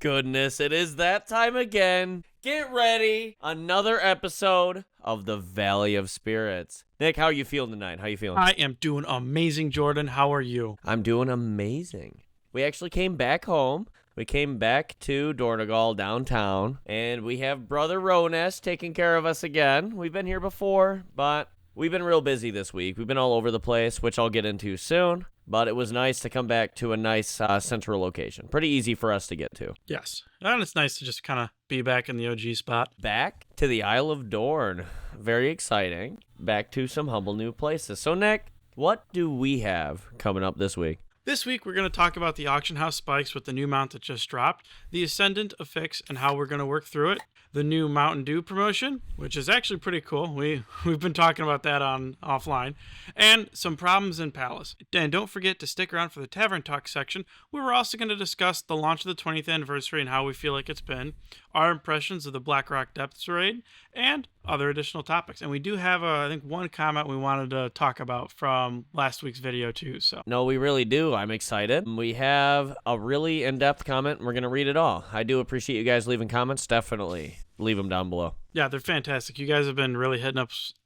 goodness, it is that time again. Get ready. Another episode of the Valley of Spirits. Nick, how are you feeling tonight? How you feeling? I am doing amazing, Jordan. How are you? I'm doing amazing. We actually came back home. We came back to Dornegal downtown, and we have Brother Roness taking care of us again. We've been here before, but we've been real busy this week. We've been all over the place, which I'll get into soon. But it was nice to come back to a nice central location. Pretty easy for us to get to. Yes. And it's nice to just kind of be back in the OG spot. Back to the Isle of Dorne. Very exciting. Back to some humble new places. So, Nick, what do we have coming up this week? This week, we're going to talk about the auction house spikes with the new mount that just dropped, the Ascendant Affix, and how we're going to work through it, the new Mountain Dew promotion, which is actually pretty cool. We've been talking about that on offline, and some problems in Palace. And don't forget to stick around for the Tavern Talk section, where we're also going to discuss the launch of the 20th anniversary and how we feel like it's been, our impressions of the Blackrock Depths raid, and other additional topics. And we do have, I think, one comment we wanted to talk about from last week's video, too. So No, we really do. I'm excited. We have a really in-depth comment, and we're going to read it all. I do appreciate you guys leaving comments. Definitely leave them down below. Yeah, they're fantastic. You guys have been really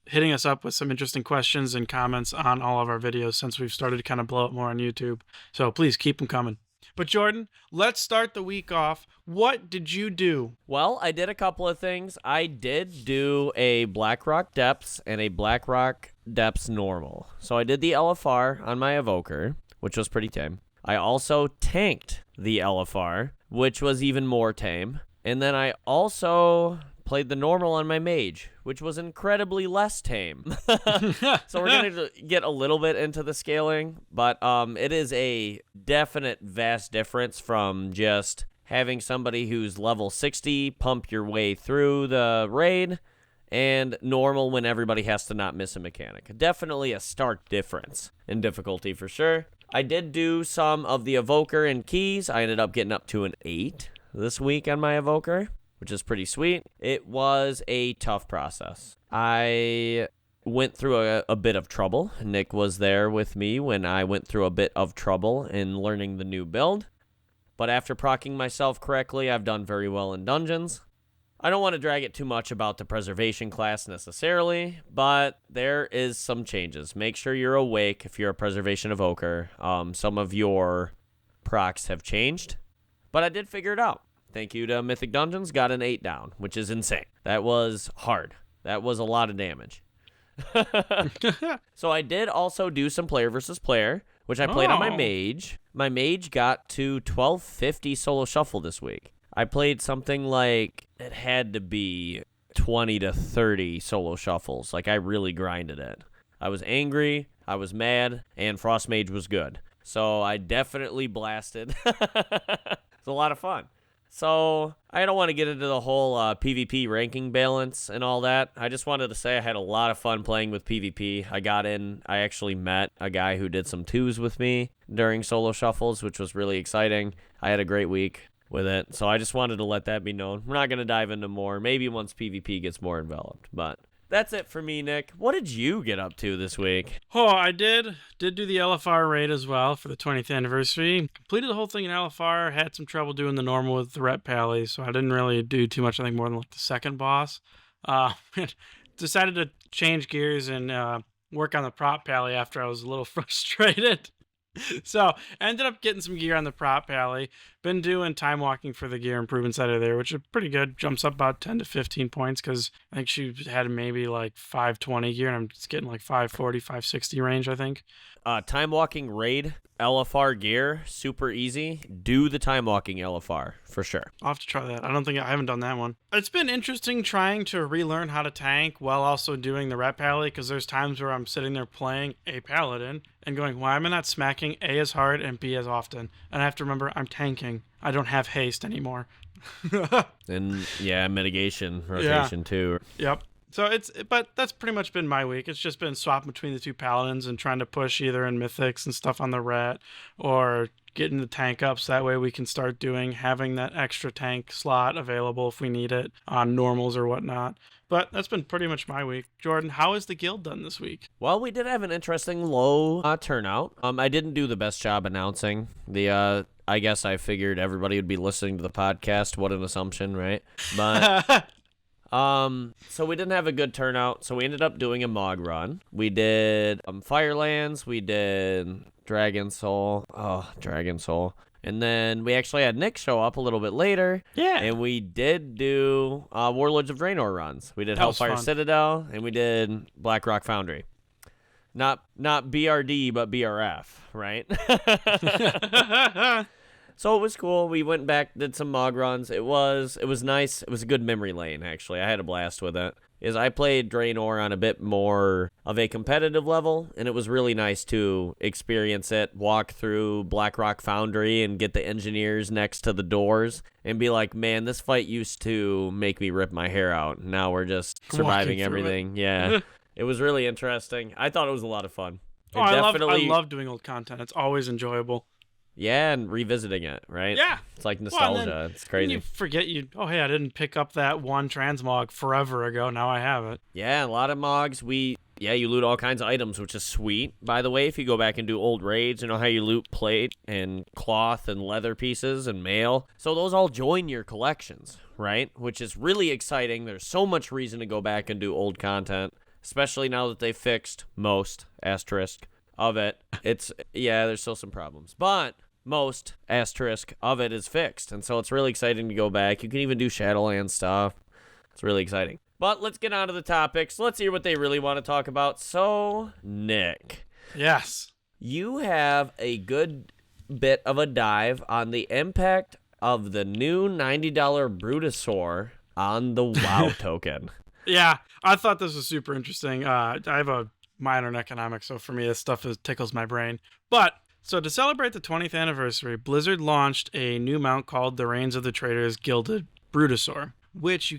hitting us up with some interesting questions and comments on all of our videos since we've started to kind of blow up more on YouTube. So please keep them coming. But Jordan, let's start the week off. What did you do? Well, I did a couple of things. I did do a Blackrock Depths and a Blackrock Depths normal. So I did the LFR on my Evoker, which was pretty tame. I also tanked the LFR, which was even more tame. And then I also played the normal on my mage, which was incredibly less tame. So we're going to get a little bit into the scaling, but it is a definite vast difference from just having somebody who's level 60 pump your way through the raid and normal when everybody has to not miss a mechanic. Definitely a stark difference in difficulty for sure. I did do some of the Evoker and keys. I ended up getting up to an 8 this week on my Evoker, which is pretty sweet. It was a tough process. I went through a bit of trouble. Nick was there with me when I went through a bit of trouble in learning the new build. But after proccing myself correctly, I've done very well in dungeons. I don't want to drag it too much about the preservation class necessarily, but there is some changes. Make sure you're awake if you're a preservation evoker. Some of your procs have changed, but I did figure it out. Thank you to Mythic Dungeons, got an 8 down, which is insane. That was hard. That was a lot of damage. So I did also do some player versus player, which I played on my mage. My mage got to 1250 solo shuffle this week. I played something like, it had to be 20 to 30 solo shuffles. Like, I really grinded it. I was angry, I was mad, and Frost Mage was good. So I definitely blasted. It's a lot of fun. So I don't want to get into the whole PvP ranking balance and all that. I just wanted to say I had a lot of fun playing with PvP. I actually met a guy who did some 2s with me during solo shuffles, which was really exciting. I had a great week with it. So I just wanted to let that be known. We're not going to dive into more, maybe once PvP gets more enveloped. But that's it for me, Nick. What did you get up to this week? Oh, I did do the LFR raid as well for the 20th anniversary. Completed the whole thing in LFR. Had some trouble doing the normal with the Nerub'ar Palace, so I didn't really do too much. I think more than like the second boss. Decided to change gears and work on the prop pally after I was a little frustrated. So I ended up getting some gear on the prop pally. Been doing time walking for the gear improvements out of there, which are pretty good. Jumps up about 10 to 15 points because I think she had maybe like 520 gear, and I'm just getting like 540, 560 range, I think. Time walking raid, LFR gear, super easy. Do the time walking LFR for sure. I'll have to try that. I haven't done that one. It's been interesting trying to relearn how to tank while also doing the Nerub'ar Palace, because there's times where I'm sitting there playing a paladin and going, why am I not smacking A as hard and B as often? And I have to remember I'm tanking. I don't have haste anymore. And yeah, mitigation rotation too. Yep. So but that's pretty much been my week. It's just been swapping between the two paladins and trying to push either in mythics and stuff on the rat or getting the tank up so that way we can start having that extra tank slot available if we need it on normals or whatnot. But that's been pretty much my week. Jordan, how has the guild done this week? Well, we did have an interesting low turnout. I didn't do the best job announcing. The I guess I figured everybody would be listening to the podcast. What an assumption, right? But so we didn't have a good turnout, so we ended up doing a Mog run. We did Firelands, we did Dragon Soul. Oh, Dragon Soul. And then we actually had Nick show up a little bit later. Yeah. And we did do Warlords of Draenor runs. We did Hellfire Citadel, and we did Blackrock Foundry. Not BRD, but BRF, right? So it was cool. We went back, did some Mog runs. It was nice. It was a good memory lane, actually. I had a blast with it. I played Draenor on a bit more of a competitive level, and it was really nice to experience it, walk through Blackrock Foundry and get the engineers next to the doors and be like, man, this fight used to make me rip my hair out. Now we're just surviving everything. Yeah. It was really interesting. I thought it was a lot of fun. I love doing old content. It's always enjoyable. Yeah, and revisiting it, right? Yeah. It's like nostalgia. Well, it's crazy. You forget hey, I didn't pick up that one transmog forever ago. Now I have it. Yeah, a lot of mogs. You loot all kinds of items, which is sweet. By the way, if you go back and do old raids, you know how you loot plate and cloth and leather pieces and mail. So those all join your collections, right? Which is really exciting. There's so much reason to go back and do old content, especially now that they fixed most asterisk of it. There's still some problems, but most asterisk of it is fixed, and so it's really exciting to go back. You can even do Shadowland stuff. It's really exciting. But let's get on to the topics. Let's hear what they really want to talk about. So, Nick. Yes. You have a good bit of a dive on the impact of the new $90 Brutosaur on the WoW token. Yeah, I thought this was super interesting. I have a minor in economics, so for me this stuff tickles my brain. But so to celebrate the 20th anniversary, Blizzard launched a new mount called the Reigns of the Traders Gilded Brutosaur, which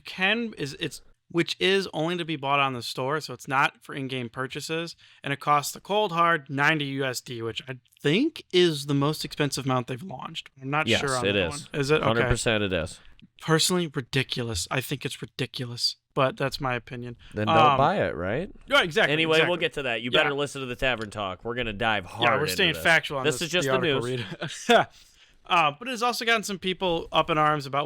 is only to be bought on the store, so it's not for in-game purchases, and it costs the cold hard 90 USD, which I think is the most expensive mount they've launched. I'm not sure on it that is. One. Is it? Okay. 100% it is. Personally, ridiculous. I think it's ridiculous, but that's my opinion. Then don't buy it, right? Yeah, exactly. Anyway, exactly. We'll get to that. You better listen to the Tavern Talk. We're going to dive hard Yeah, we're staying into factual on this. This is just the news. But it's also gotten some people up in arms about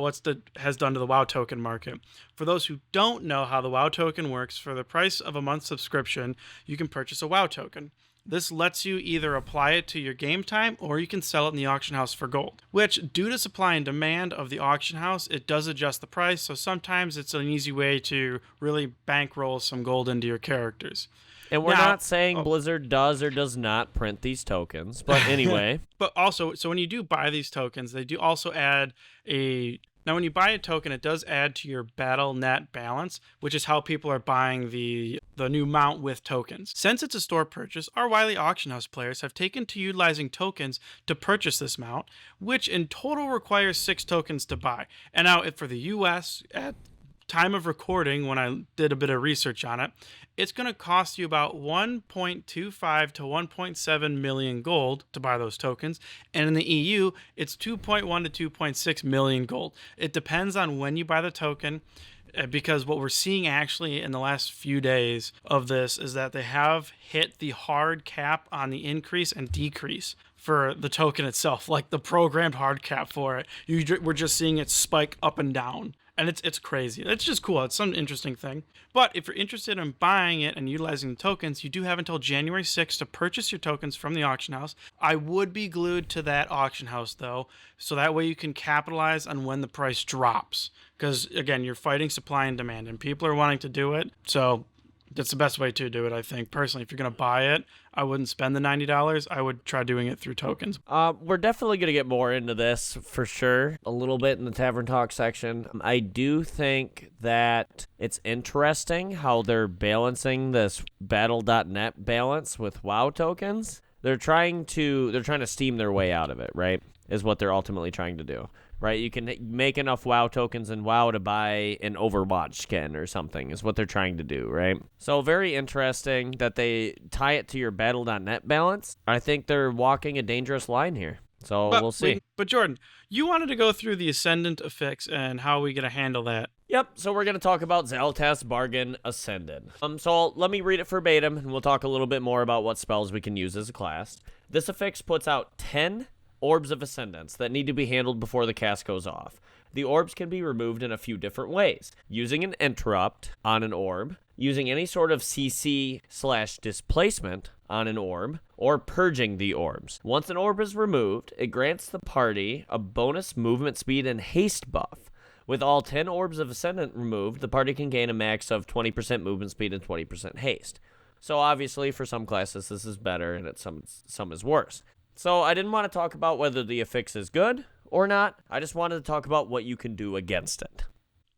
has done to the WoW token market. For those who don't know how the WoW token works, for the price of a month subscription, you can purchase a WoW token. This lets you either apply it to your game time or you can sell it in the auction house for gold, which due to supply and demand of the auction house, it does adjust the price. So sometimes it's an easy way to really bankroll some gold into your characters. And we're not saying Blizzard does or does not print these tokens, but anyway. But also, so when you do buy these tokens, they do also add Now, when you buy a token, it does add to your battle net balance, which is how people are buying the new mount with tokens. Since it's a store purchase, our wily auction house players have taken to utilizing tokens to purchase this mount, which in total requires 6 tokens to buy. And now, for the US, at time of recording, when I did a bit of research on it, it's going to cost you about 1.25 to 1.7 million gold to buy those tokens. And in the EU, it's 2.1 to 2.6 million gold. It depends on when you buy the token, because what we're seeing actually in the last few days of this is that they have hit the hard cap on the increase and decrease for the token itself, like the programmed hard cap for it. We're just seeing it spike up and down. And it's crazy. It's just cool. It's some interesting thing. But if you're interested in buying it and utilizing the tokens, you do have until January 6th to purchase your tokens from the auction house. I would be glued to that auction house, though, so that way you can capitalize on when the price drops. Because, again, you're fighting supply and demand, and people are wanting to do it. So that's the best way to do it, I think. Personally, if you're going to buy it, I wouldn't spend the $90. I would try doing it through tokens. We're definitely going to get more into this for sure, a little bit in the Tavern Talk section. I do think that it's interesting how they're balancing this Battle.net balance with WoW tokens. They're trying to steam their way out of it, right? Is what they're ultimately trying to do. Right, you can make enough WoW tokens in WoW to buy an Overwatch skin or something is what they're trying to do, right? So very interesting that they tie it to your Battle.net balance. I think they're walking a dangerous line here. So we'll see. But Jordan, you wanted to go through the Ascendant Affix and how we going to handle that. Yep, so we're going to talk about Xal'atath's Bargain Ascendant. So let me read it verbatim, and we'll talk a little bit more about what spells we can use as a class. This affix puts out 10 orbs of Ascendance that need to be handled before the cast goes off. The orbs can be removed in a few different ways. Using an interrupt on an orb, using any sort of CC/displacement on an orb, or purging the orbs. Once an orb is removed, it grants the party a bonus movement speed and haste buff. With all 10 orbs of Ascendant removed, the party can gain a max of 20% movement speed and 20% haste. So obviously, for some classes, this is better, and some is worse. So I didn't want to talk about whether the affix is good or not. I just wanted to talk about what you can do against it.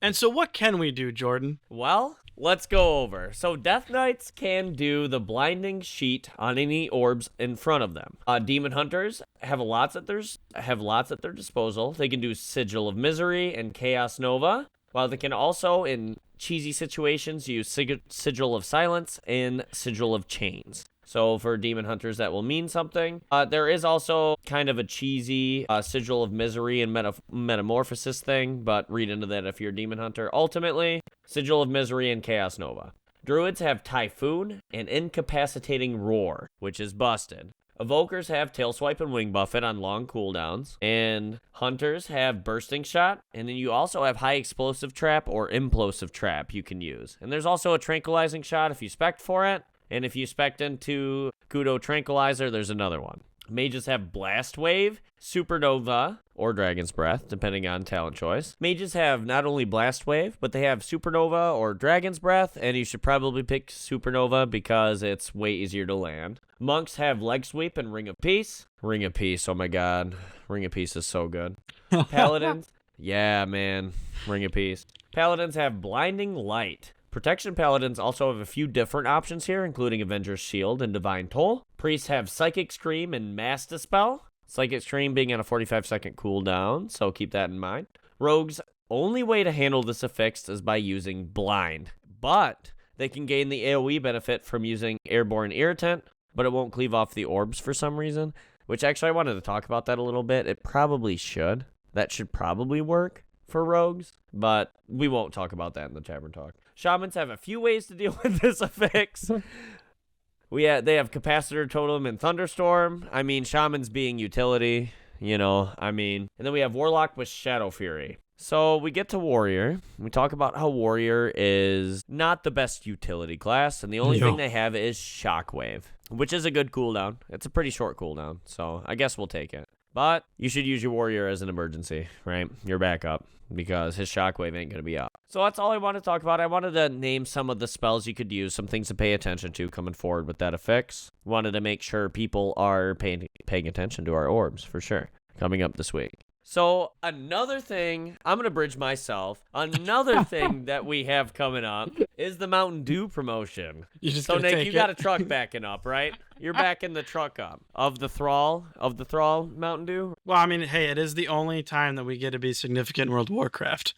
And so what can we do, Jordan? Well, let's go over. So Death Knights can do the blinding sheet on any orbs in front of them. Demon Hunters have lots at their disposal. They can do Sigil of Misery and Chaos Nova, while they can also, in cheesy situations, use Sigil of Silence and Sigil of Chains. So for Demon Hunters, that will mean something. There is also kind of a cheesy Sigil of Misery and Metamorphosis thing, but read into that if you're a Demon Hunter. Ultimately, Sigil of Misery and Chaos Nova. Druids have Typhoon and Incapacitating Roar, which is busted. Evokers have Tail Swipe and Wing Buffet on long cooldowns, and Hunters have Bursting Shot, and then you also have High Explosive Trap or Implosive Trap you can use. And there's also a Tranquilizing Shot if you spec for it. And if you spec into Kudo Tranquilizer, there's another one. Mages have Blast Wave, Supernova, or Dragon's Breath, depending on talent choice. Mages have not only Blast Wave, but they have Supernova or Dragon's Breath, and you should probably pick Supernova because it's way easier to land. Monks have Leg Sweep and Ring of Peace. Ring of Peace, oh my god. Ring of Peace is so good. Paladins, yeah, man. Ring of Peace. Paladins have Blinding Light. Protection Paladins also have a few different options here, including Avenger's Shield and Divine Toll. Priests have Psychic Scream and Mass Dispel. Psychic Scream being on a 45-second cooldown, so keep that in mind. Rogues' only way to handle this affix is by using Blind, but they can gain the AoE benefit from using Airborne Irritant, but it won't cleave off the orbs for some reason, which actually I wanted to talk about that a little bit. It probably should. That should probably work for rogues, but we won't talk about that in the Tavern Talk. Shamans have a few ways to deal with this affix. They have Capacitor Totem and Thunderstorm. I mean, Shamans being utility, and then we have Warlock with Shadow Fury. So we get to Warrior. We talk about how Warrior is not the best utility class, and the only thing they have is Shockwave, which is a good cooldown. It's a pretty short cooldown, so I guess we'll take it. But you should use your Warrior as an emergency, right? Your backup, because his Shockwave ain't going to be up. So that's all I want to talk about. I wanted to name some of the spells you could use, some things to pay attention to coming forward with that affix. Wanted to make sure people are paying attention to our orbs, for sure, coming up this week. So another thing, I'm going to bridge myself. Another thing that we have coming up is the Mountain Dew promotion. So Nick, you got a truck backing up, right? You're backing the truck up of the Thrall Mountain Dew. Well, I mean, hey, it is the only time that we get to be significant in World of Warcraft.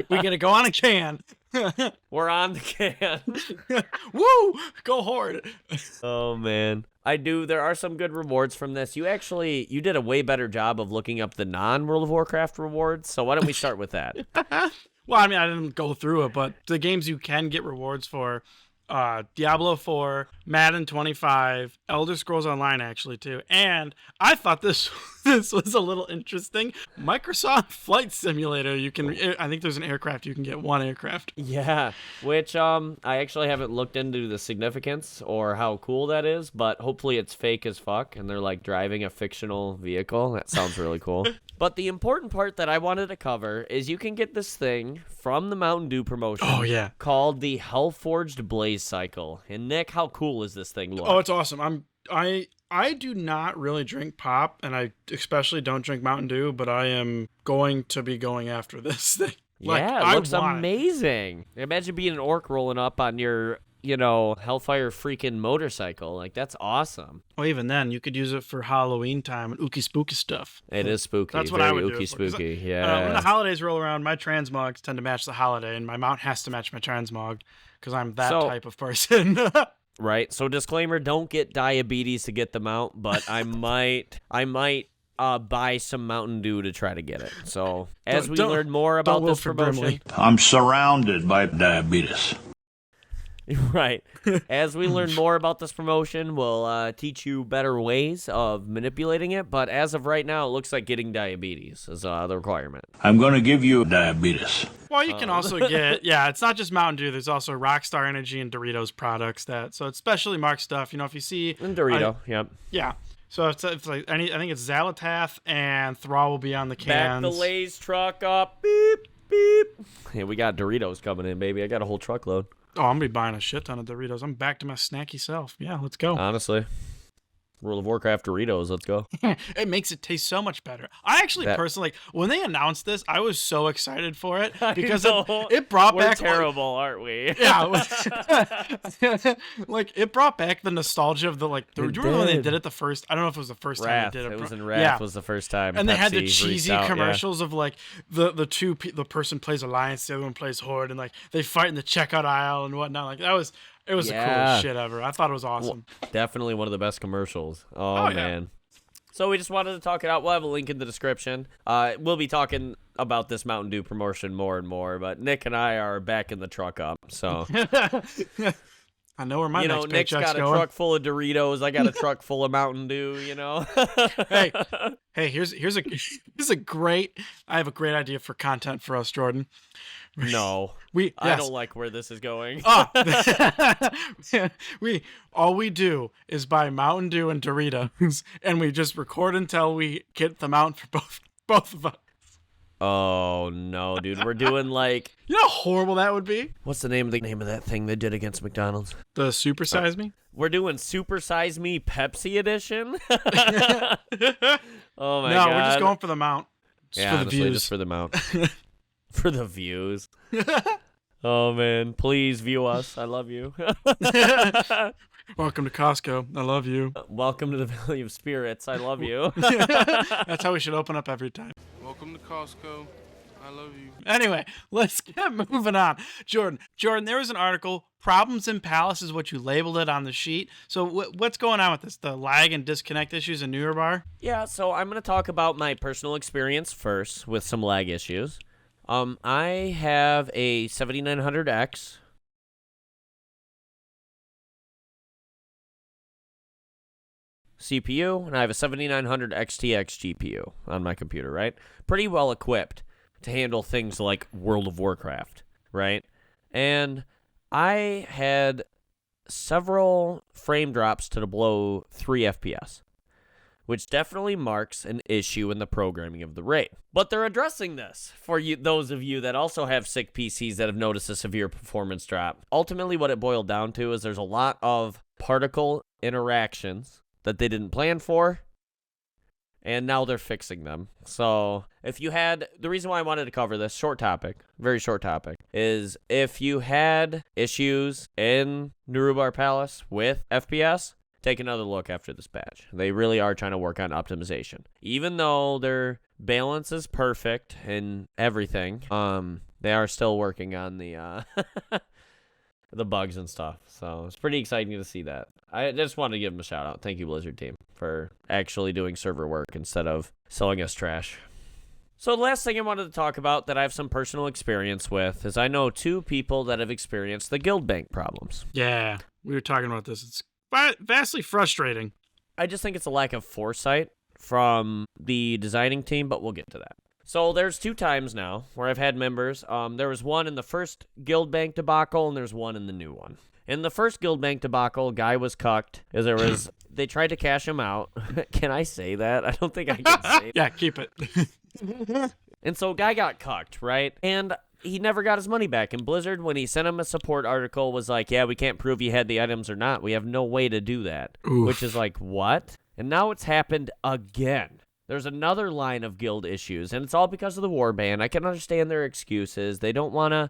We get to go on a can. We're on the can. Woo! Go Horde. Oh, man. There are some good rewards from this. You did a way better job of looking up the non-World of Warcraft rewards, so why don't we start with that? Well, I mean, I didn't go through it, but the games you can get rewards for, Diablo IV, Madden 25, Elder Scrolls Online, actually, too. And I thought this was a little interesting. Microsoft Flight Simulator, I think there's an aircraft, you can get one aircraft. Yeah, which I actually haven't looked into the significance or how cool that is, but hopefully it's fake as fuck, and they're like driving a fictional vehicle. That sounds really cool. But the important part that I wanted to cover is you can get this thing from the Mountain Dew promotion. Oh, yeah. Called the Hellforged Blaze Cycle. And Nick, how cool is this thing look? Oh, it's awesome. I do not really drink pop, and I especially don't drink Mountain Dew, but I am going to be going after this thing. Yeah, it looks amazing. Imagine being an orc rolling up on your, Hellfire freaking motorcycle. Like, that's awesome. Well, even then, you could use it for Halloween time and ooky spooky stuff. It is spooky. That's what I would ooky do. Spooky, yeah. When the holidays roll around, my transmogs tend to match the holiday, and my mount has to match my transmog because I'm that type of person. Right. So disclaimer, don't get diabetes to get the mount, but I might buy some Mountain Dew to try to get it. So as we learn more about this promotion, I'm surrounded by diabetes. Right. As we learn more about this promotion, we'll teach you better ways of manipulating it. But as of right now, it looks like getting diabetes is the requirement. I'm gonna give you diabetes. Well, you can also get, it's not just Mountain Dew. There's also Rockstar Energy and Doritos products so it's specially marked stuff. You know, if you see... And Dorito, yep. Yeah. So it's like, I think it's Xalatath and Thrall will be on the cans. Back the Lay's truck up. Beep, beep. Hey, we got Doritos coming in, baby. I got a whole truckload. Oh, I'm going to be buying a shit ton of Doritos. I'm back to my snacky self. Yeah, let's go. Honestly. World of Warcraft Doritos, let's go. It makes it taste so much better. I actually personally, when they announced this, I was so excited for it because it brought back... We're terrible, aren't we? Yeah. Like, it brought back the nostalgia of the, like... Do you remember when they did it the first... I don't know if it was the first time they did it. It was in Wrath was the first time. And Pepsi they had the cheesy out, commercials of, like, the person plays Alliance, the other one plays Horde, and, like, they fight in the checkout aisle and whatnot. Like, it was the coolest shit ever. I thought it was awesome. Well, definitely one of the best commercials. Oh man. So we just wanted to talk it out. We'll have a link in the description. We'll be talking about this Mountain Dew promotion more and more, but Nick and I are backing the truck up. So I know where my next Nick's got a truck full of Doritos. I got a truck full of Mountain Dew, you know. Hey, here's a great... I have a great idea for content for us, Jordan. No. I don't like where this is going. All we do is buy Mountain Dew and Doritos, and we just record until we get them out for both of us. Oh no, dude! We're doing like... You know how horrible that would be? What's the name of that thing they did against McDonald's? The Super Size Me? We're doing Super Size Me Pepsi edition. Oh my god! No, we're just going for the mount. Just for the views. Just for the mount. For the views. Oh man, please view us. I love you. Welcome to Costco. I love you. Welcome to the Valley of Spirits. I love you. That's how we should open up every time. Welcome to Costco. I love you. Anyway, let's get moving on. Jordan, there was an article. Problems in Palace is what you labeled it on the sheet. So what's going on with this? The lag and disconnect issues in Nerub'ar? Yeah, so I'm going to talk about my personal experience first with some lag issues. I have a 7900X. CPU, and I have a 7900 XTX GPU on my computer, right? Pretty well equipped to handle things like World of Warcraft, right? And I had several frame drops to below 3 FPS, which definitely marks an issue in the programming of the RAID. But they're addressing this for you, those of you that also have sick PCs that have noticed a severe performance drop. Ultimately, what it boiled down to is there's a lot of particle interactions that they didn't plan for, and now they're fixing them. So if you had, the reason why I wanted to cover this, very short topic, is if you had issues in Nerub'ar Palace with FPS, take another look after this patch. They really are trying to work on optimization. Even though their balance is perfect and everything, they are still working on the the bugs and stuff. So it's pretty exciting to see that. I just wanted to give them a shout out. Thank you, Blizzard team, for actually doing server work instead of selling us trash. So the last thing I wanted to talk about that I have some personal experience with is I know 2 people that have experienced the guild bank problems. Yeah, we were talking about this. It's vastly frustrating. I just think it's a lack of foresight from the designing team, but we'll get to that. So there's 2 times now where I've had members. There was one in the first guild bank debacle, and there's one in the new one. In the first guild bank debacle, guy was cucked. They tried to cash him out. Can I say that? I don't think I can say that. Yeah, keep it. And so guy got cucked, right? And he never got his money back. And Blizzard, when he sent him a support article, was like, yeah, we can't prove you had the items or not. We have no way to do that. Oof. Which is like, what? And now it's happened again. There's another line of guild issues, and it's all because of the warband. I can understand their excuses. They don't want to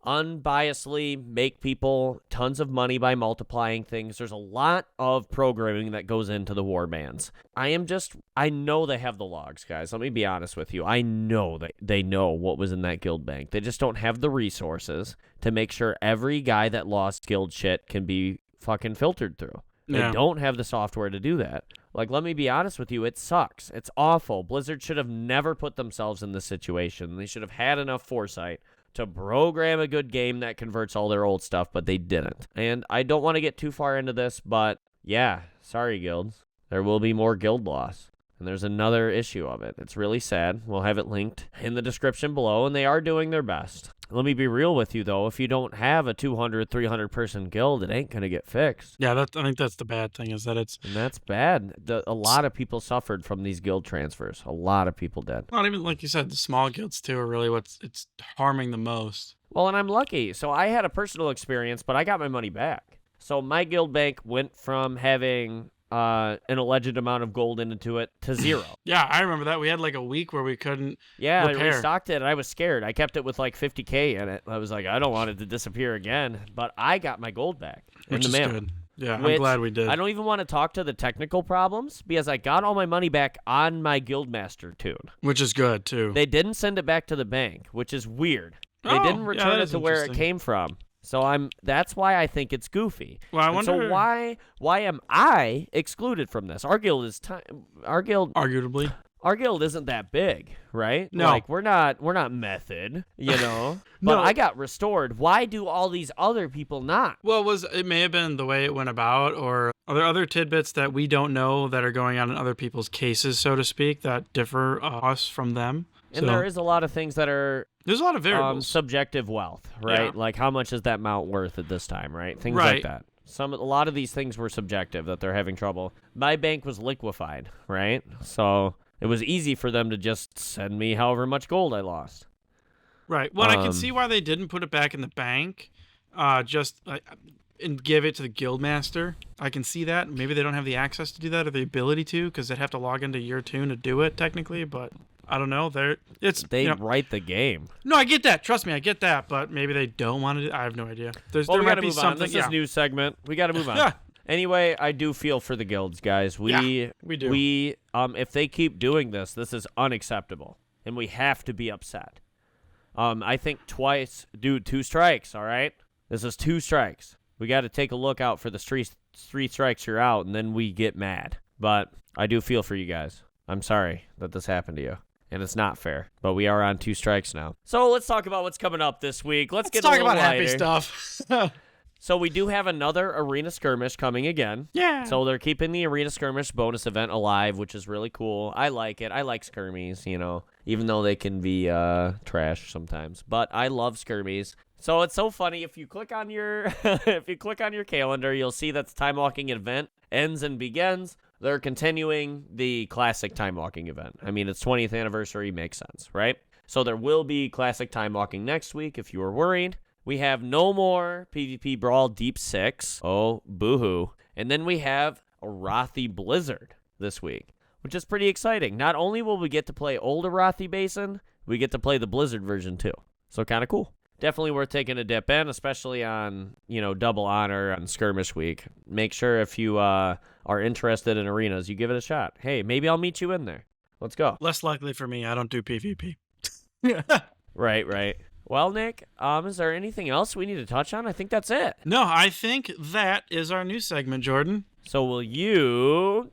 unbiasedly make people tons of money by multiplying things. There's a lot of programming that goes into the warbands. I know they have the logs, guys. Let me be honest with you. I know that they know what was in that guild bank. They just don't have the resources to make sure every guy that lost guild shit can be fucking filtered through. They don't have the software to do that. Like, let me be honest with you, it sucks. It's awful. Blizzard should have never put themselves in this situation. They should have had enough foresight to program a good game that converts all their old stuff, but they didn't. And I don't want to get too far into this, but yeah, sorry, guilds. There will be more guild loss. And there's another issue of it. It's really sad. We'll have it linked in the description below, and they are doing their best. Let me be real with you, though. If you don't have a 200, 300-person guild, it ain't going to get fixed. Yeah, I think that's the bad thing, is that it's... And that's bad. A lot of people suffered from these guild transfers. A lot of people did. Not even, like you said, the small guilds, too, are really it's harming the most. Well, and I'm lucky. So I had a personal experience, but I got my money back. So my guild bank went from having... an alleged amount of gold into it to 0. Yeah, I remember that. We had like a week where we couldn't I repair. restocked it, and I was scared. I kept it with like 50K in it. I was like, I don't want it to disappear again. But I got my gold back in Which the is mail. good. Yeah, I'm glad we did. I don't even want to talk to the technical problems because I got all my money back on my Guildmaster tune. Which is good, too. They didn't send it back to the bank, which is weird. They didn't return it to where it came from. So that's why I think it's goofy. Well, I wonder. So why am I excluded from this? Our guild Arguably. Our guild isn't that big, right? No. Like we're not method, you know. But No. I got restored. Why do all these other people not? Well, it may have been the way it went about, or are there other tidbits that we don't know that are going on in other people's cases, so to speak, that differ us from them? And there is a lot of things that are there's a lot of variables. Subjective wealth, right? Yeah. Like how much is that mount worth at this time, right? Things Right. like that. A lot of these things were subjective that they're having trouble. My bank was liquefied, right? So it was easy for them to just send me however much gold I lost. Right. Well, I can see why they didn't put it back in the bank, and give it to the guildmaster. I can see that. Maybe they don't have the access to do that or the ability to, because they'd have to log into your tune to do it technically. But I don't know. They write the game. No, I get that. Trust me, I get that. But maybe they don't want to. I have no idea. We there might gotta be move on. something. This is news segment. We got to move on. Yeah. Anyway, I do feel for the guilds, guys. We do. If they keep doing this is unacceptable, and we have to be upset. I think twice, dude. 2 strikes. All right, this is 2 strikes. We got to take a look out for the 3 strikes you're out, and then we get mad. But I do feel for you guys. I'm sorry that this happened to you. And it's not fair, but we are on 2 strikes now. So let's talk about what's coming up this week. Let's get talk a little about lighter. happy stuff. So we do have another arena skirmish coming again. Yeah. So they're keeping the arena skirmish bonus event alive, which is really cool. I like it. I like skirmies, even though they can be trash sometimes. But I love skirmies. So it's so funny. If you click on your calendar, you'll see that the time walking event ends and begins. They're continuing the classic time walking event. I mean, it's 20th anniversary, makes sense, right? So there will be classic time walking next week if you were worried. We have no more PvP Brawl Deep 6. Oh, boo-hoo. And then we have Arathi Blizzard this week, which is pretty exciting. Not only will we get to play old Arathi Basin, we get to play the Blizzard version too. So kind of cool. Definitely worth taking a dip in, especially on, Double Honor on Skirmish Week. Make sure if you are interested in arenas, you give it a shot. Hey, maybe I'll meet you in there. Let's go. Less likely for me. I don't do PvP. Right. Well, Nick, is there anything else we need to touch on? I think that's it. No, I think that is our new segment, Jordan. So will you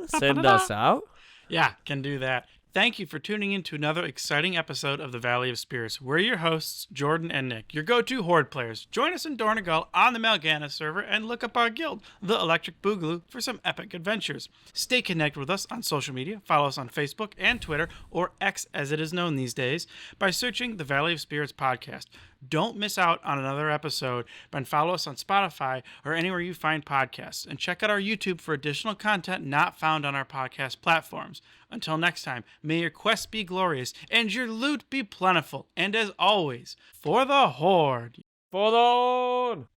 send us out? Yeah, can do that. Thank you for tuning in to another exciting episode of the Valley of Spirits. We're your hosts, Jordan and Nick, your go-to Horde players. Join us in Dornegal on the Mal'Ganis server and look up our guild, the Electric Boogaloo, for some epic adventures. Stay connected with us on social media. Follow us on Facebook and Twitter, or X as it is known these days, by searching the Valley of Spirits podcast. Don't miss out on another episode, and follow us on Spotify or anywhere you find podcasts. And check out our YouTube for additional content not found on our podcast platforms. Until next time, may your quest be glorious and your loot be plentiful. And as always, for the Horde. For the Horde!